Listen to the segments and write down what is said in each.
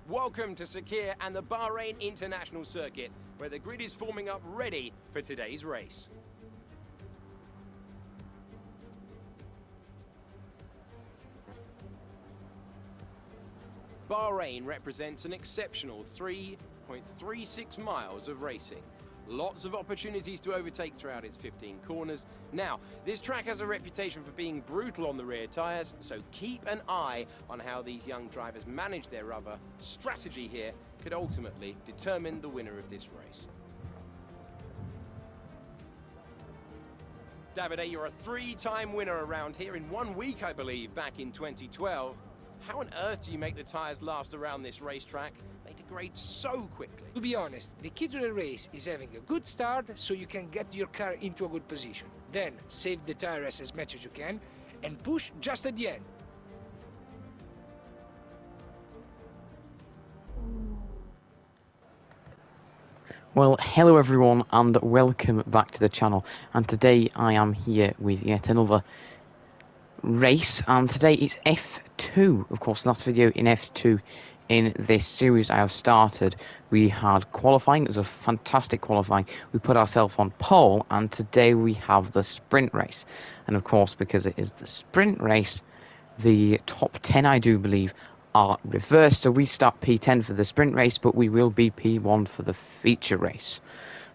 Welcome to Sakir and the Bahrain International Circuit, where the grid is forming up ready for today's race. Bahrain represents an exceptional 3.36 miles of racing. Lots of opportunities to overtake throughout its 15 corners. Now, this track has a reputation for being brutal on the rear tyres, so keep an eye on how these young drivers manage their rubber. Strategy here could ultimately determine the winner of this race. Davide, you're a three-time winner around here in 1 week, I believe, back in 2012. How on earth do you make the tyres last around this racetrack? They degrade so quickly. To be honest, the key to the race is having a good start so you can get your car into a good position. Then save the tires as much as you can and push just at the end. Well, hello everyone and welcome back to the channel, and today I am here with yet another race, and today it's F2. Of course, last video in F2 in this series I have started, we had qualifying. It was a fantastic qualifying. We put ourselves on pole, and today we have the sprint race. And of course, because it is the sprint race, the top 10, I do believe, are reversed. So we start P10 for the sprint race, but we will be P1 for the feature race.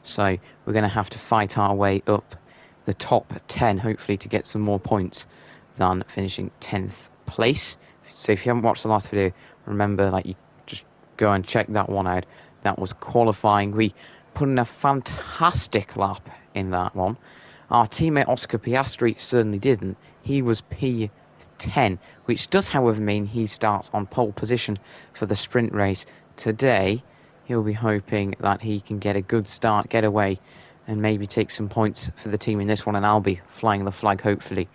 So we're going to have to fight our way up the top 10, hopefully, to get some more points than finishing 10th place. So if you haven't watched the last video, remember, like, you just go and check that one out. That was qualifying. We put in a fantastic lap in that one. Our teammate Oscar Piastri certainly didn't. He was P10, which does, however, mean he starts on pole position for the sprint race today. He'll be hoping that he can get a good start, get away, and maybe take some points for the team in this one, and I'll be flying the flag, hopefully,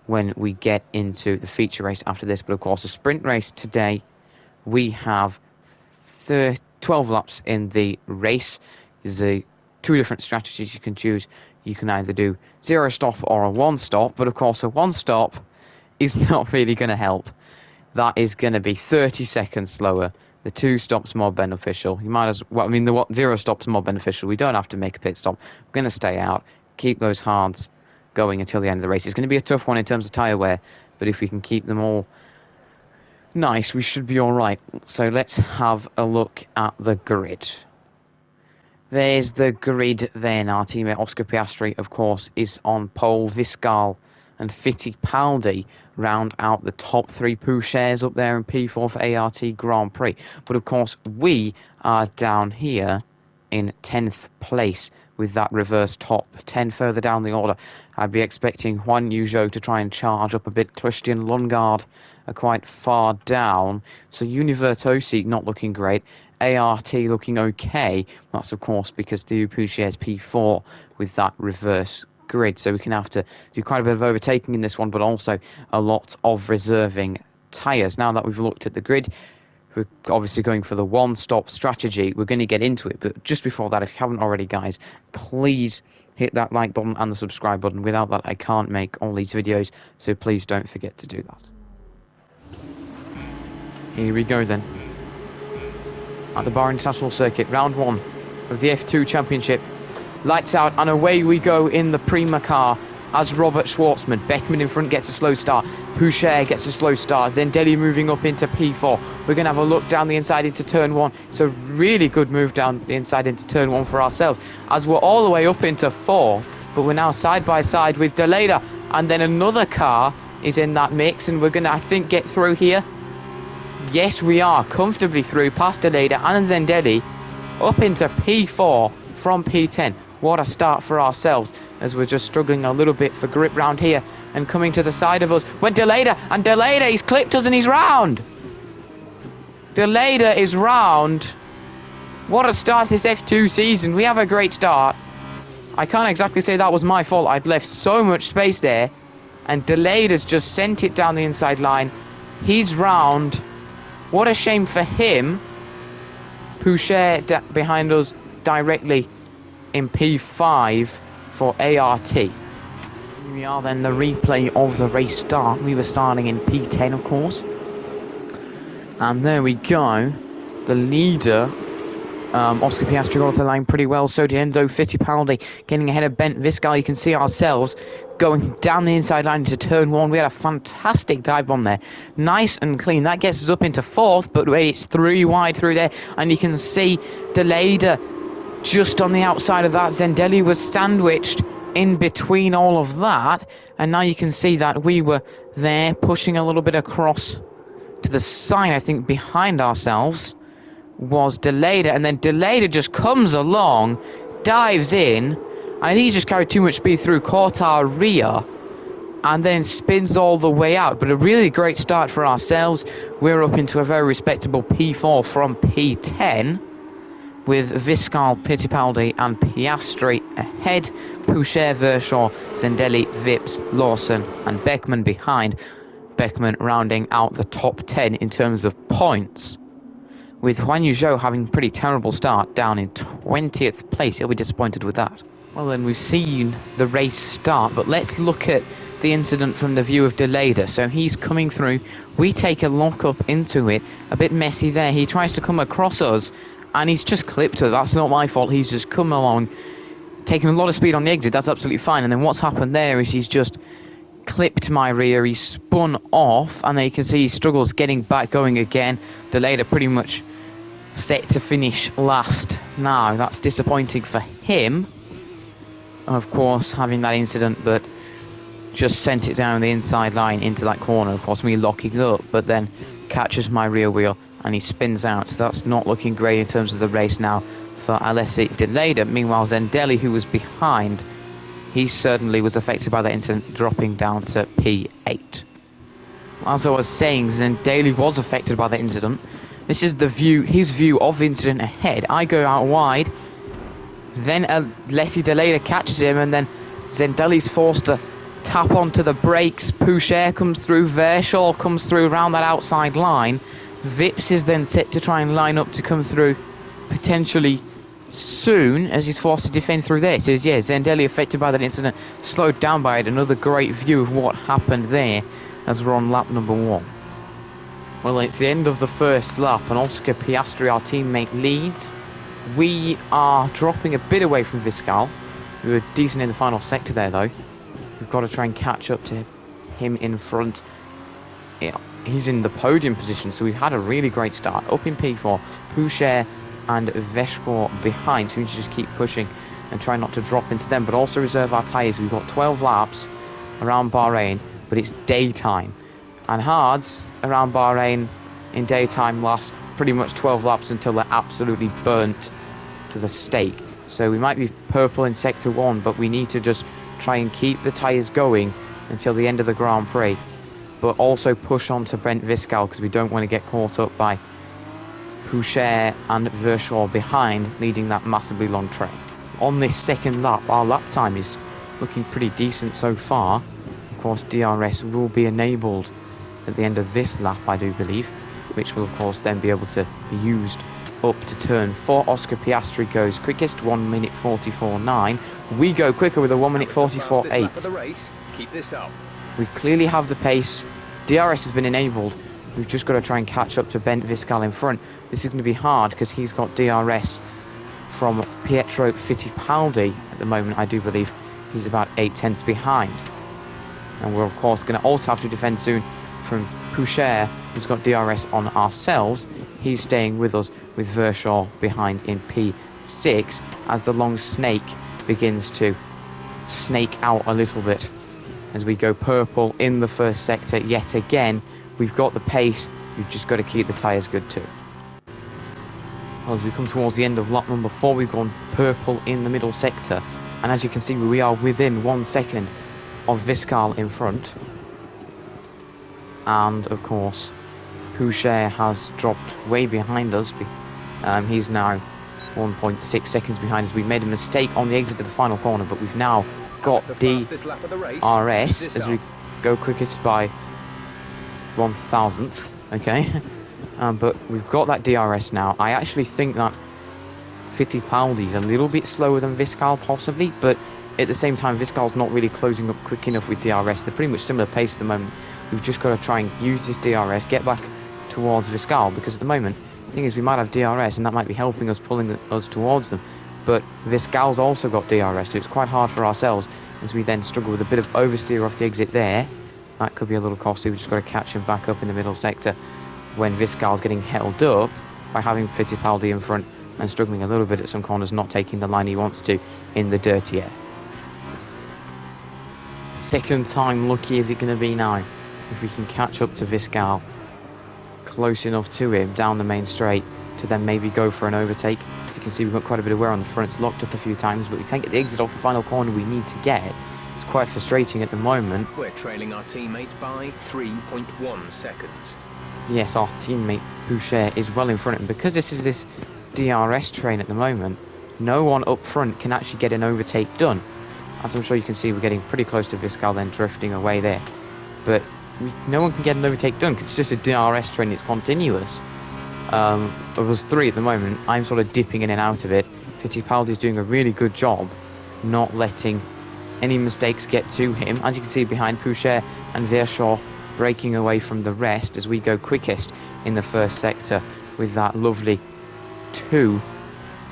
when we get into the feature race after this. But of course, the sprint race today, we have 12 laps in the race. There's two different strategies you can choose. You can either do 0 stop or a 1 stop, but of course a 1 stop is not really going to help. That is going to be 30 seconds slower. The 2 stops more beneficial. You might as well, I mean, the 0 stop's more beneficial. We don't have to make a pit stop. We're going to stay out, keep those hards going until the end of the race. It's going to be a tough one in terms of tyre wear, but if we can keep them all nice, we should be all right. So let's have a look at the grid. There's the grid then. Our teammate Oscar Piastri, of course, is on pole. Viscal and Fittipaldi round out the top 3. Pouchet's up there in P4 for ART Grand Prix. But of course, we are down here in 10th place with that reverse top 10 further down the order. I'd be expecting Juan Yuzo to try and charge up a bit. Christian Lundgaard are quite far down. So Univertosi not looking great. ART looking okay. That's of course because the Pouchet's P4 with that reverse grid. So we can have to do quite a bit of overtaking in this one, but also a lot of reserving tyres. Now that we've looked at the grid, we're obviously going for the 1-stop strategy. We're going to get into it, but just before that, if you haven't already, guys, please hit that like button and the subscribe button. Without that, I can't make all these videos, so please don't forget to do that. Here we go then. At the Bahrain International Circuit, round 1 of the F2 Championship. Lights out, and away we go in the Prima car as Robert Schwartzman. Beckman in front gets a slow start. Pouchet gets a slow start. Zendelli moving up into P4. We're going to have a look down the inside into turn 1. It's a really good move down the inside into turn 1 for ourselves, as we're all the way up into 4. But we're now side by side with Deleda. And then another car is in that mix, and we're going to, I think, get through here. Yes, we are comfortably through past Deleda and Zendelli up into P4 from P10. What a start for ourselves, as we're just struggling a little bit for grip round here. And coming to the side of us went Deleda, and Deleda, he's clipped us and he's round. Deleda is round. What a start this F2 season. We have a great start. I can't exactly say that was my fault. I'd left so much space there, and Deleda's just sent it down the inside line. He's round. What a shame for him. Pouchet behind us directly in P5 for ART. Here we are then, the replay of the race start. We were starting in P10, of course. And there we go. the leader, Oscar Piastri, got off the line pretty well. So did Enzo Fittipaldi, getting ahead of Bent Viscal. You can see ourselves going down the inside line into turn 1. We had a fantastic dive bomb there, nice and clean. That gets us up into 4th, but it's 3 wide through there, and you can see the leader just on the outside of that. Zendelli was sandwiched in between all of that, and now you can see that we were there pushing a little bit across to the side. I think behind ourselves was Deleda, and then Deleda just comes along, dives in. I think he just carried too much speed through, caught our rear, and then spins all the way out. But a really great start for ourselves. We're up into a very respectable P4 from P10, with Viscal, Fittipaldi and Piastri ahead. Poucher, Verschoor, Zendelli, Vips, Lawson and Beckman behind. Beckman rounding out the top 10 in terms of points, with Huan Yuzhou having a pretty terrible start, down in 20th place. He'll be disappointed with that. Well, then, we've seen the race start, but let's look at the incident from the view of Deleda. So he's coming through, we take a lock up into it, a bit messy there. He tries to come across us, and he's just clipped us. That's not my fault. He's just come along, taking a lot of speed on the exit. That's absolutely fine. And then what's happened there is he's just clipped my rear. He spun off, and then you can see he struggles getting back going again. Deleda pretty much set to finish last. Now, that's disappointing for him, of course, having that incident, but just sent it down the inside line into that corner. Of course, me locking up, but then catches my rear wheel and he spins out. So that's not looking great in terms of the race now for Alessi Deleda. Meanwhile, Zendelli, who was behind, he certainly was affected by that incident, dropping down to P8. As I was saying, Zendelli was affected by that incident. This is the view, his view of the incident ahead. I go out wide, then Alessi Deleda catches him, and then Zendelli's forced to tap onto the brakes. Poucher comes through, Verschoor comes through around that outside line. Vips is then set to try and line up to come through potentially soon, as he's forced to defend through there. So yeah, Zendelli affected by that incident, slowed down by it. Another great view of what happened there as we're on lap number 1. Well, it's the end of the first lap, and Oscar Piastri, our teammate, leads. We are dropping a bit away from Viscal. We were decent in the final sector there, though. We've got to try and catch up to him in front. Yeah, he's in the podium position, so we've had a really great start. Up in P4, Poucher and Verschoor behind, so we need to just keep pushing and try not to drop into them, but also reserve our tyres. We've got 12 laps around Bahrain, but it's daytime. And hards around Bahrain in daytime last pretty much 12 laps until they're absolutely burnt to the stake. So we might be purple in sector 1, but we need to just try and keep the tyres going until the end of the Grand Prix, but also push on to Brent Viscal, because we don't want to get caught up by Poucher and Verschoor behind, leading that massively long train. On this second lap, our lap time is looking pretty decent so far. Of course, DRS will be enabled at the end of this lap, I do believe, which will of course then be able to be used up to turn 4. Oscar Piastri goes quickest, 1 minute 44.9. We go quicker with a 1 minute 44.8. Keep this up. We clearly have the pace. DRS has been enabled. We've just got to try and catch up to Bent Viscal in front. This is going to be hard because he's got DRS from Pietro Fittipaldi at the moment. I do believe he's about 8/10 behind. And we're of course going to also have to defend soon from Poucher, who's got DRS on ourselves. He's staying with us, with Verschoor behind in P6 as the long snake begins to snake out a little bit as we go purple in the first sector yet again. We've got the pace, we've just got to keep the tyres good too. Well, as we come towards the end of lap number 4, we've gone purple in the middle sector, and as you can see, we are within 1 second of Viscal in front. And of course, Poucher has dropped way behind us. He's now 1.6 seconds behind us. We made a mistake on the exit of the final corner, but we've now got the RS as we go quickest by 1,000th. Okay, but we've got that DRS now. I actually think that Fittipaldi's a little bit slower than Viscal possibly, but at the same time Viscal's not really closing up quick enough with DRS. They're pretty much similar pace at the moment. We've just got to try and use this DRS, get back towards Viscal, because at the moment thing is, we might have DRS, and that might be helping us, pulling us towards them. But Viscal's also got DRS, so it's quite hard for ourselves, as we then struggle with a bit of oversteer off the exit there. That could be a little costly. We've just got to catch him back up in the middle sector when Viscal's getting held up by having Fittipaldi in front and struggling a little bit at some corners, not taking the line he wants to in the dirty air. Second time lucky is it going to be now? If we can catch up to Viscal close enough to him down the main straight to then maybe go for an overtake. As you can see, we've got quite a bit of wear on the front. It's locked up a few times, but we can't get the exit off the final corner we need to get. It's quite frustrating at the moment. We're trailing our teammate by 3.1 seconds. Yes, our teammate Boucher is well in front, and because this is this DRS train at the moment, no one up front can actually get an overtake done. As I'm sure you can see, we're getting pretty close to Viscal, then drifting away there. But no one can get an overtake done because it's just a DRS train, it's continuous. Of us three at the moment, I'm sort of dipping in and out of it. Fittipaldi's doing a really good job not letting any mistakes get to him. As you can see behind, Pouchet and Verschaw breaking away from the rest as we go quickest in the first sector with that lovely 2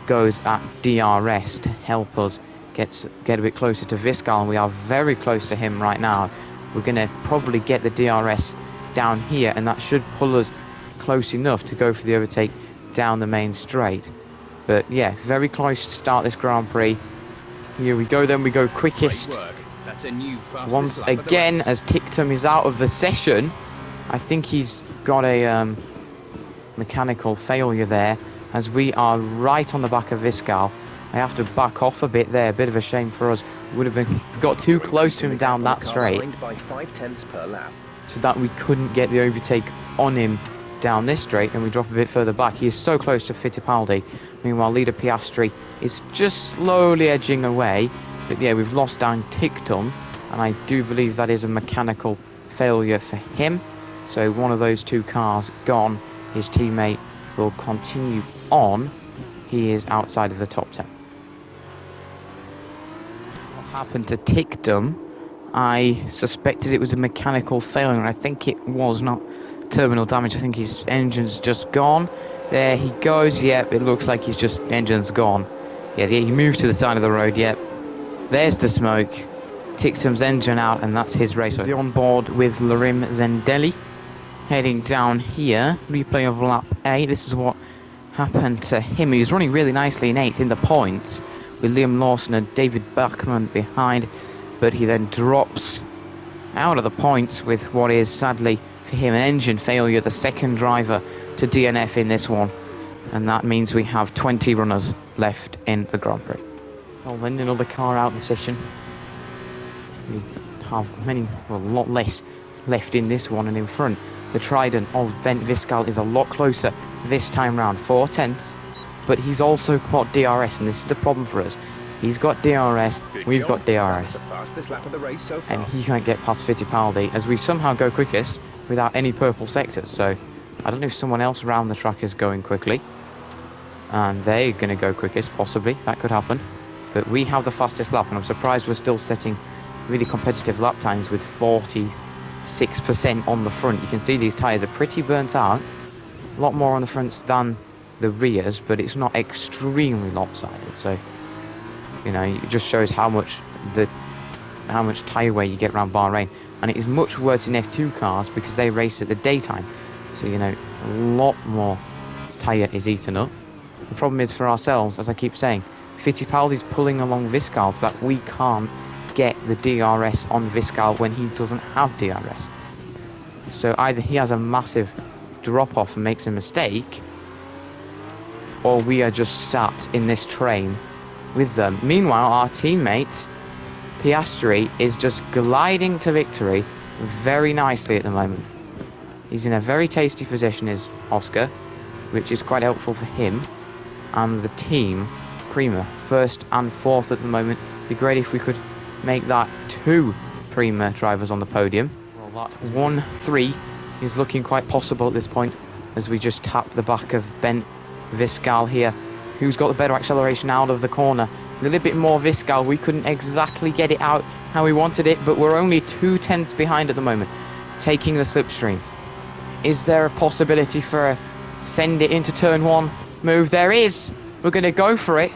goes at DRS to help us get a bit closer to Viscal, and we are very close to him right now. We're going to probably get the DRS down here, and that should pull us close enough to go for the overtake down the main straight. But yeah, very close to start this Grand Prix. Here we go, then we go quickest That's a new once again as Tictum is out of the session. I think he's got a mechanical failure there, as we are right on the back of Viscal. I have to back off a bit there, a bit of a shame for us. Would have got too close to him down that straight, by 0.5 per lap. so that we couldn't get the overtake on him down this straight, and we drop a bit further back. He is so close to Fittipaldi. Meanwhile, leader Piastri is just slowly edging away. But yeah, we've lost down Tictum, and I do believe that is a mechanical failure for him. So one of those 2 cars gone. His teammate will continue on. He is outside of the top 10. What happened to Tictum? I suspected it was a mechanical failure, and I think it was, not terminal damage. I think his engine's just gone. There he goes. Yep, it looks like engine's gone. Yeah, he moved to the side of the road. Yep, there's the smoke. Tictum's engine out, and that's his race. So on board with Larim Zendelli, heading down here. Replay of lap 8. This is what happened to him. He was running really nicely in 8th in the points, with Liam Lawson and David Bachmann behind, but he then drops out of the points with what is, sadly for him, an engine failure, the second driver to DNF in this one, and that means we have 20 runners left in the Grand Prix. Well, then another car out of the session. We have a lot less left in this one, and in front, the Trident of Bent Viscal is a lot closer this time round, 4/10, but he's also got DRS, and this is the problem for us. He's got DRS, we've got DRS, the fastest lap of the race so far. and he can't get past Fittipaldi, as we somehow go quickest without any purple sectors. So I don't know if someone else around the track is going quickly, and they're going to go quickest, possibly. That could happen. But we have the fastest lap, and I'm surprised we're still setting really competitive lap times with 46% on the front. You can see these tyres are pretty burnt out. A lot more on the fronts than the rears, but it's not extremely lopsided. So, you know, it just shows how much tyre wear you get around Bahrain. And it is much worse in F2 cars because they race at the daytime. So, you know, a lot more tyre is eaten up. The problem is for ourselves, as I keep saying, Fittipaldi's pulling along Viscal so that we can't get the DRS on Viscal when he doesn't have DRS. So either he has a massive drop-off and makes a mistake, or we are just sat in this train with them. Meanwhile, our teammate, Piastri, is just gliding to victory very nicely at the moment. He's in a very tasty position, is Oscar, which is quite helpful for him. And the team, Prima, 1st and 4th at the moment. It'd be great if we could make that 2 Prima drivers on the podium. Well, that 1-3 is looking quite possible at this point, as we just tap the back of Bent Viscal here, who's got the better acceleration out of the corner. A little bit more Viscal. We couldn't exactly get it out how we wanted it, but we're only 2/10 behind at the moment, taking the slipstream. Is there a possibility for a Send it into turn 1. Move, there is. We're going to go for it.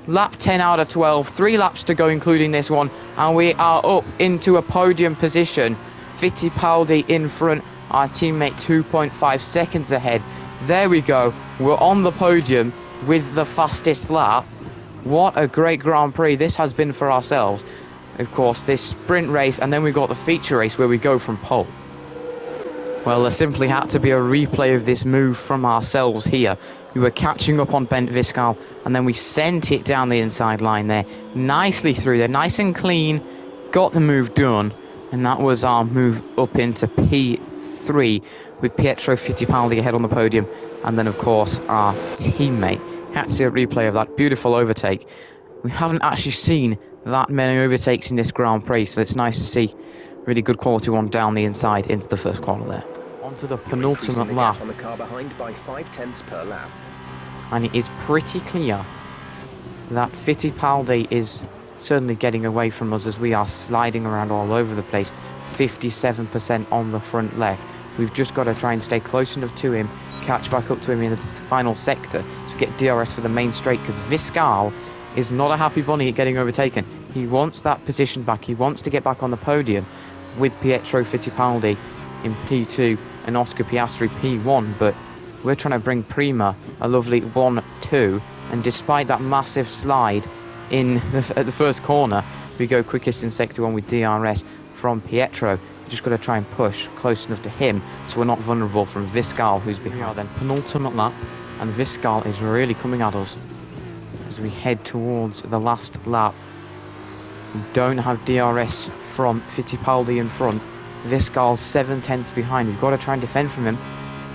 Lap 10 out of 12. 3 laps to go, including this one. And we are up into a podium position. Fittipaldi in front. Our teammate 2.5 seconds ahead. There we go. We're on the podium with the fastest lap. What a great Grand Prix this has been for ourselves. Of course, this sprint race, and then we got the feature race where we go from pole. Well, there simply had to be a replay of this move from ourselves here. We were catching up on Bent Viscal, and then we sent it down the inside line there. Nicely through there, nice and clean. Got the move done, and that was our move up into P3 with Pietro Fittipaldi ahead on the podium. And then, of course, our teammate. Had to see a replay of that beautiful overtake. We haven't actually seen that many overtakes in this Grand Prix, so it's nice to see really good quality one down the inside into the first corner there. Onto the penultimate lap. On the car behind by 0.5 per lap. And it is pretty clear that Fittipaldi is certainly getting away from us as we are sliding around all over the place. 57% on the front left. We've just got to try and stay close enough to him, catch back up to him in the final sector to get DRS for the main straight, because Viscal is not a happy bunny at getting overtaken. He wants that position back. He wants to get back on the podium with Pietro Fittipaldi in P2 and Oscar Piastri P1, but we're trying to bring Prima a lovely 1-2, and despite that massive slide at the first corner, we go quickest in sector 1 with DRS from Pietro. We just got to try and push close enough to him so we're not vulnerable from Viscal, who's behind. We are then penultimate lap, and Viscal is really coming at us as we head towards the last lap. We don't have DRS from Fittipaldi in front. Viscal 7/10 behind. We've got to try and defend from him.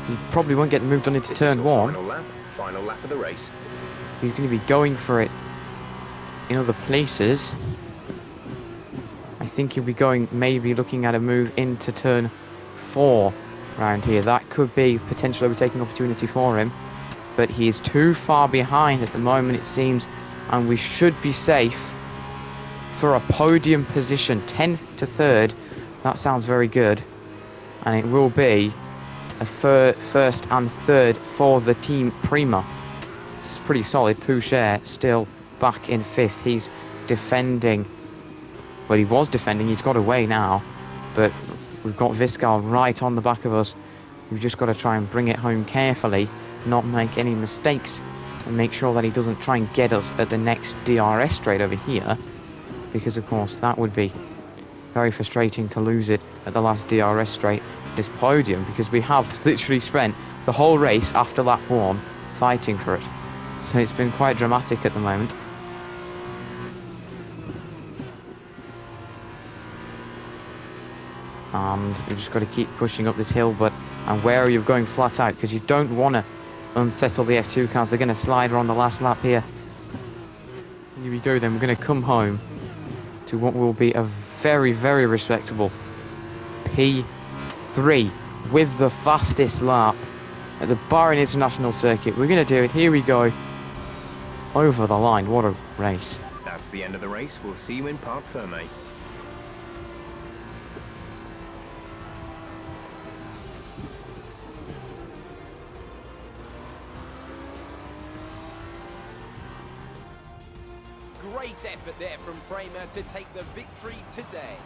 He probably won't get moved on into turn 1. Final lap of the race. He's going to be going for it in other places. I think he'll be going, maybe looking at a move into turn 4 around here. That could be potential overtaking opportunity for him, but he is too far behind at the moment, it seems, and we should be safe for a podium position, 10th to 3rd. That sounds very good, and it will be a first and 3rd for the team Prima. It's pretty solid. Pouchet still back in 5th. He's defending. Well, he was defending. He's got away now, but we've got Viscal right on the back of us. We've just got to try and bring it home carefully, not make any mistakes, and make sure that he doesn't try and get us at the next DRS straight over here, because of course that would be very frustrating to lose it at the last DRS straight, this podium, because we have literally spent the whole race after lap 1 fighting for it. So it's been quite dramatic at the moment. And we've just got to keep pushing up this hill, but I'm wary of going flat out, because you don't want to unsettle the F2 cars. They're going to slide around the last lap here. Here we go then. We're going to come home to what will be a very, very respectable P3 with the fastest lap at the Bahrain International Circuit. We're going to do it. Here we go. Over the line. What a race. That's the end of the race. We'll see you in Parc Fermé. Great effort there from Prima to take the victory today.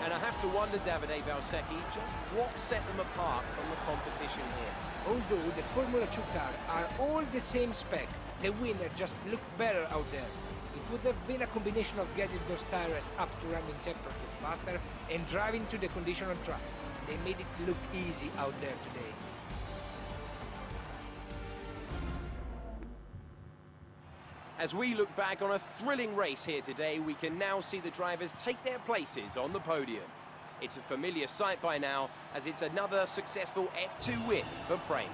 And I have to wonder, Davide Valsecchi, just what set them apart from the competition here. Although the Formula 2 cars are all the same spec, the winner just looked better out there. It would have been a combination of getting those tires up to running temperature faster and driving to the condition on track. They made it look easy out there today. As we look back on a thrilling race here today, we can now see the drivers take their places on the podium. It's a familiar sight by now, as it's another successful F2 win for Prima.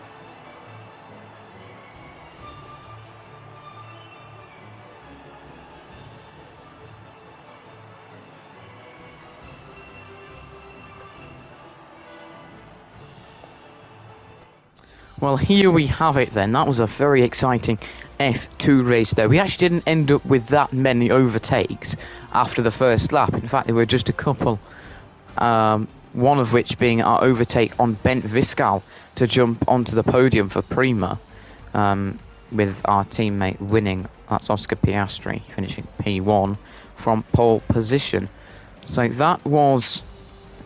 Well, here we have it then. That was a very exciting F2 race there. We actually didn't end up with that many overtakes after the first lap. In fact, there were just a couple one of which being our overtake on Bent Viscal to jump onto the podium for Prima, with our teammate winning. That's Oscar Piastri finishing P1 from pole position. So that was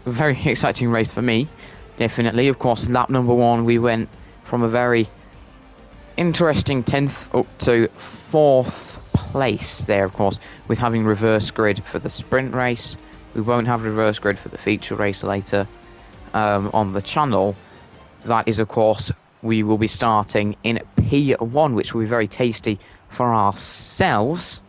a very exciting race for me, definitely. Of course, lap number 1 we went from a very interesting 10th up to 4th place there, of course, with having reverse grid for the sprint race. We won't have reverse grid for the feature race later on the channel. That is, of course, we will be starting in P1, which will be very tasty for ourselves.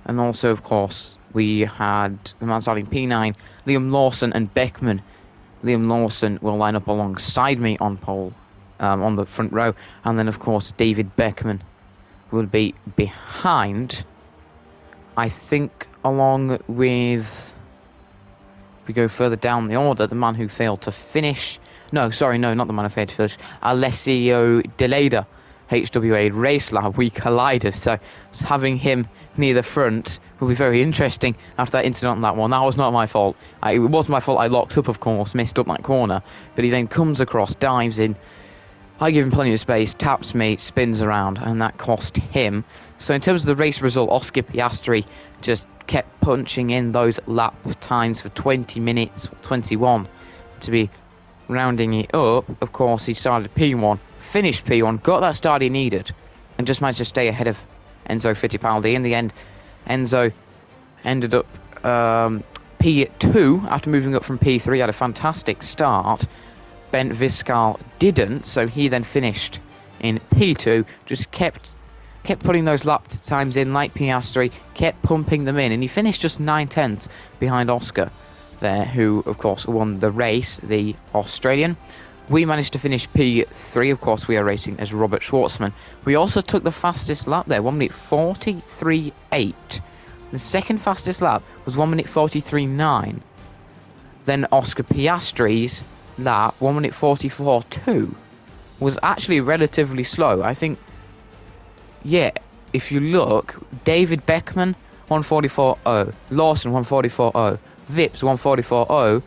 And also, of course, we had the man starting P9, Liam Lawson and Beckman. Liam Lawson will line up alongside me on pole, on the front row. And then, of course, David Beckman will be behind. I think along with, if we go further down the order, the man who failed to finish. No, sorry, no, not the man who failed to finish. Alessio Deleda, HWA Race Lab, we collided. So having him near the front will be very interesting after that incident on that one. That was not my fault. It was my fault. I locked up, of course, missed up that corner. But he then comes across, dives in. I give him plenty of space, taps me, spins around, and that cost him. So in terms of the race result, Oscar Piastri just kept punching in those lap times for 20 minutes, 21 to be rounding it up. Of course, he started P1, finished P1, got that start he needed, and just managed to stay ahead of Enzo Fittipaldi. In the end, Enzo ended up P2 after moving up from P3, had a fantastic start. Bent Viscal didn't, so he then finished in P2, just kept putting those lap times in like Piastri, kept pumping them in, and he finished just 9/10 behind Oscar there, who of course won the race, the Australian. We managed to finish P3, of course we are racing as Robert Schwartzman. We also took the fastest lap there, 1 minute 43.8. The second fastest lap was 1 minute 43.9. Then Oscar Piastri's lap, 1 minute 44.2, was actually relatively slow. I think, yeah, if you look, David Beckman 144.0, Lawson 144.0, Vips 144.0.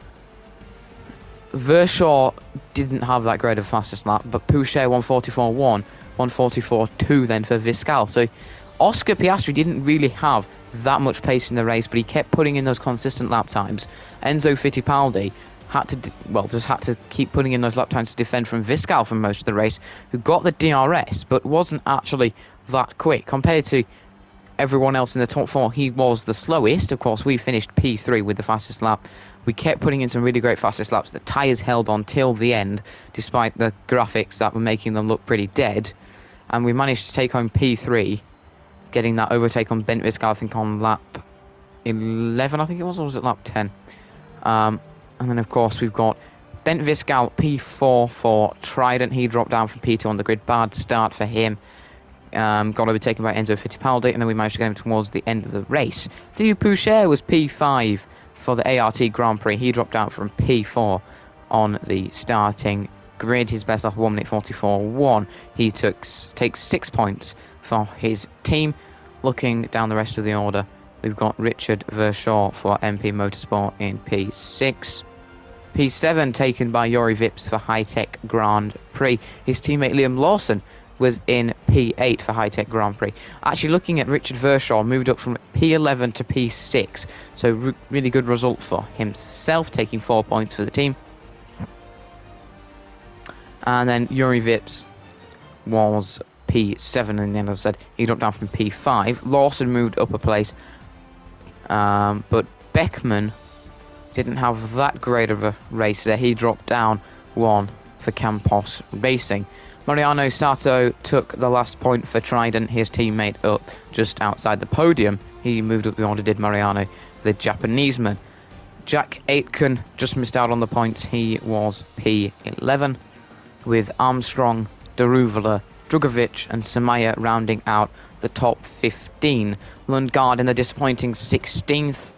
Vershaw didn't have that great of fastest lap, but Pouchet 144.1, 144.2 then for Viscal. So Oscar Piastri didn't really have that much pace in the race, but he kept putting in those consistent lap times. Enzo Fittipaldi had to keep putting in those lap times to defend from Viscal for most of the race, who got the DRS, but wasn't actually that quick. Compared to everyone else in the top 4, he was the slowest. Of course, we finished P3 with the fastest lap. We kept putting in some really great fastest laps. The tyres held on till the end, despite the graphics that were making them look pretty dead. And we managed to take home P3, getting that overtake on Bent Viscal, I think on lap 11, I think it was, or was it lap 10? And then, of course, we've got Bent Viscal P4 for Trident. He dropped down from P2 on the grid. Bad start for him. Got overtaken by Enzo Fittipaldi, and then we managed to get him towards the end of the race. Theo Pouchet was P5 for the ART Grand Prix. He dropped out from P4 on the starting grid. His best lap 1 minute 44.1. He takes 6 points for his team. Looking down the rest of the order, we've got Richard Vershaw for MP Motorsport in P6. P7 taken by Yuri Vips for High Tech Grand Prix. His teammate Liam Lawson was in P8 for High Tech Grand Prix. Actually, looking at Richard Vershaw, moved up from P11 to P6, so really good result for himself, taking 4 points for the team. And then Yuri Vips was P7, and then, as I said, he dropped down from P5. Lawson moved up a place, but Beckman didn't have that great of a race there. He dropped down 1 for Campos Racing. Mariano Sato took the last point for Trident, his teammate up just outside the podium. He moved up the order, did Mariano, the Japanese man. Jack Aitken just missed out on the points. He was P11, with Armstrong, Daruvala, Drugovic and Samaya rounding out the top 15. Lundgaard in the disappointing 16th,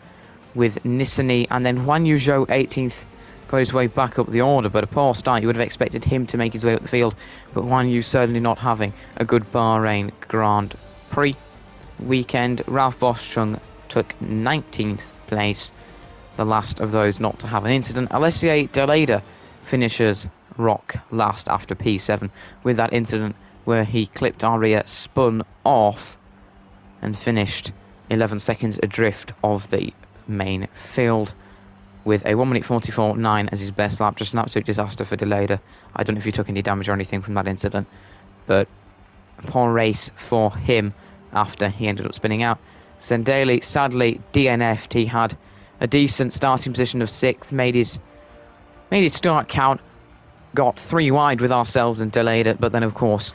with Nissany, and then Juan Yu Zhou 18th. Got his way back up the order, but a poor start. You would have expected him to make his way up the field, but Juan Yu certainly not having a good Bahrain Grand Prix weekend. Ralph Boschung took 19th place, the last of those not to have an incident. Alessia Deleda finishes Rock last after P7 with that incident where he clipped our rear, spun off and finished 11 seconds adrift of the main field with a 1 minute 44.9 as his best lap. Just an absolute disaster for Deleda. I don't know if he took any damage or anything from that incident, but a poor race for him after he ended up spinning out. Zendali sadly DNF'd. He had a decent starting position of 6th, made his start count, got 3 wide with ourselves and Deleda, but then of course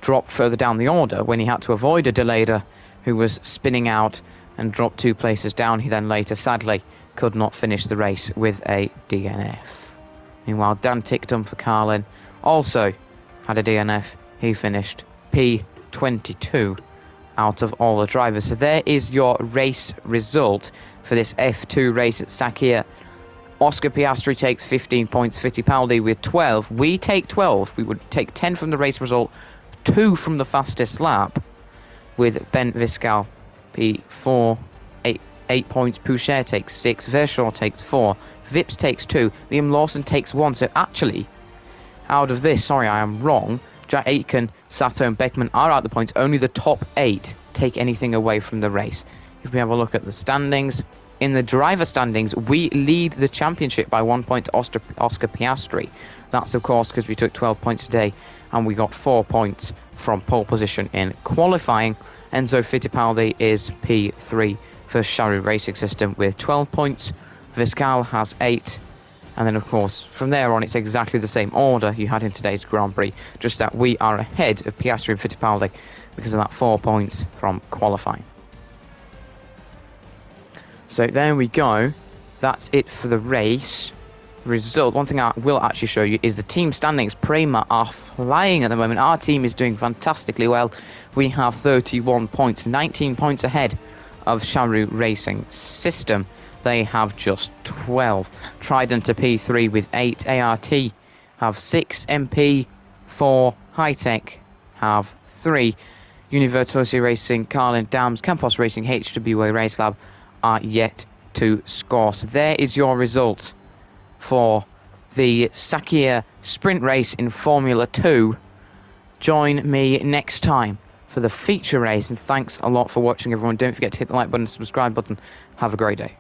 dropped further down the order when he had to avoid a Deleda who was spinning out and dropped 2 places down. He then later sadly could not finish the race with a DNF. Meanwhile, Dan Ticktum for Carlin also had a DNF. He finished P22 out of all the drivers. So there is your race result for this F2 race at Sakhir. Oscar Piastri takes 15 points, Fittipaldi with 12. We take 12. We would take 10 from the race result, 2 from the fastest lap, with Ben Viscal P4, 8 points. Pouchet takes 6, Verschoor takes 4, Vips takes 2, Liam Lawson takes 1. So actually, out of this, sorry, I am wrong, Jack Aitken, Sato and Beckman are out the points. Only the top 8 take anything away from the race. If we have a look at the standings, in the driver standings, we lead the championship by 1 point to Oscar Piastri. That's, of course, because we took 12 points today and we got 4 points from pole position in qualifying. Enzo Fittipaldi is P3 for Sharu Racing System with 12 points. Viscal has 8. And then, of course, from there on, it's exactly the same order you had in today's Grand Prix, just that we are ahead of Piastri and Fittipaldi because of that 4 points from qualifying. So there we go. That's it for the race result. One thing I will actually show you is the team standings. Prema are flying at the moment. Our team is doing fantastically well. We have 31 points, 19 points ahead of Sharu Racing System. They have just 12. Trident to P3 with 8. ART have 6. MP 4. High-Tech have 3. Univertosi Racing, Carlin, Dams, Campos Racing, HWA Race Lab are yet to score. So there is your result for the Sakhir Sprint Race in Formula 2. Join me next time for the feature race, and thanks a lot for watching, everyone. Don't forget to hit the like button, subscribe button. Have a great day.